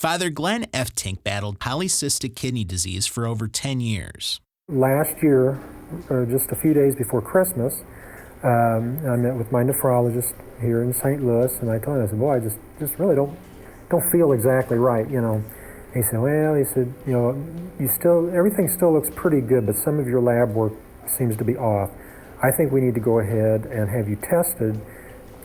Father Glenn Eftink battled polycystic kidney disease for over 10 years. Last year, just a few days before Christmas, I met with my nephrologist here in St. Louis, and I told him, I said, boy, I just really don't feel exactly right, you know. He said, well, you know, everything still looks pretty good, but some of your lab work seems to be off. I think we need to go ahead and have you tested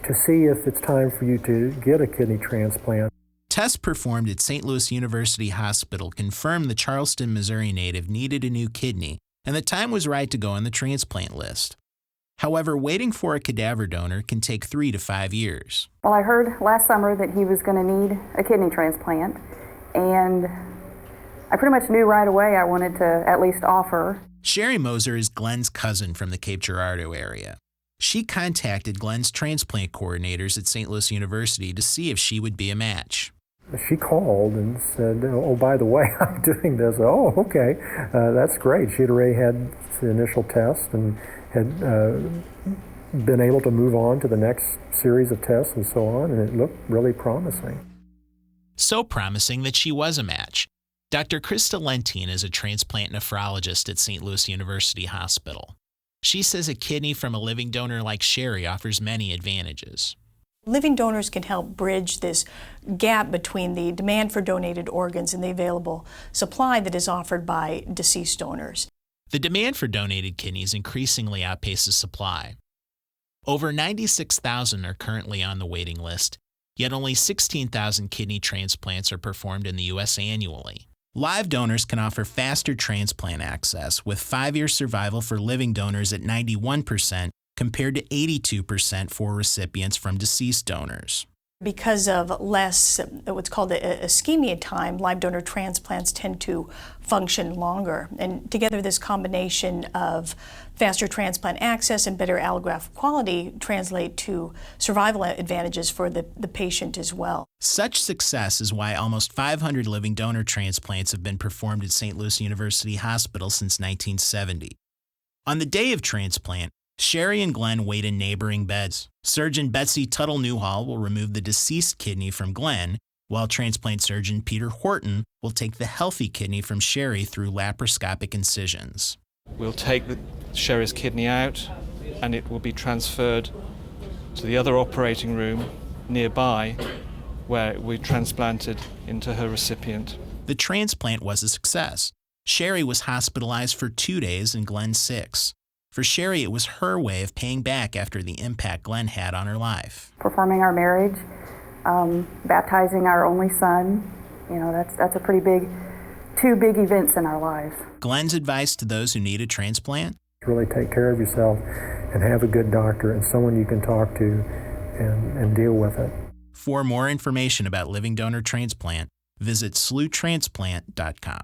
to see if it's time for you to get a kidney transplant. Tests performed at St. Louis University Hospital confirmed the Charleston, Missouri native needed a new kidney, and the time was right to go on the transplant list. However, waiting for a cadaver donor can take 3 to 5 years. Well, I heard last summer that he was going to need a kidney transplant, and I pretty much knew right away I wanted to at least offer. Sherry Moser is Glenn's cousin from the Cape Girardeau area. She contacted Glenn's transplant coordinators at St. Louis University to see if she would be a match. She called and said, oh, by the way, I'm doing this. Oh, okay, that's great. She had already had the initial test and had been able to move on to the next series of tests and so on, and it looked really promising. So promising that she was a match. Dr. Krista Lentine is a transplant nephrologist at St. Louis University Hospital. She says a kidney from a living donor like Sherry offers many advantages. Living donors can help bridge this gap between the demand for donated organs and the available supply that is offered by deceased donors. The demand for donated kidneys increasingly outpaces supply. Over 96,000 are currently on the waiting list, yet only 16,000 kidney transplants are performed in the U.S. annually. Live donors can offer faster transplant access, with 5-year survival for living donors at 91% compared to 82% for recipients from deceased donors. Because of less, what's called ischemia time, live donor transplants tend to function longer. And together, this combination of faster transplant access and better allograft quality translate to survival advantages for the patient as well. Such success is why almost 500 living donor transplants have been performed at St. Louis University Hospital since 1970. On the day of transplant, Sherry and Glenn wait in neighboring beds. Surgeon Betsy Tuttle-Newhall will remove the deceased kidney from Glenn, while transplant surgeon Peter Horton will take the healthy kidney from Sherry through laparoscopic incisions. We'll take Sherry's kidney out, and it will be transferred to the other operating room nearby, where it will be transplanted into her recipient. The transplant was a success. Sherry was hospitalized for 2 days and Glenn 6. For Sherry, it was her way of paying back after the impact Glenn had on her life. Performing our marriage, baptizing our only son, you know, that's a pretty big, 2 big events in our lives. Glenn's advice to those who need a transplant? Really take care of yourself and have a good doctor and someone you can talk to and deal with it. For more information about living donor transplant, visit slewtransplant.com.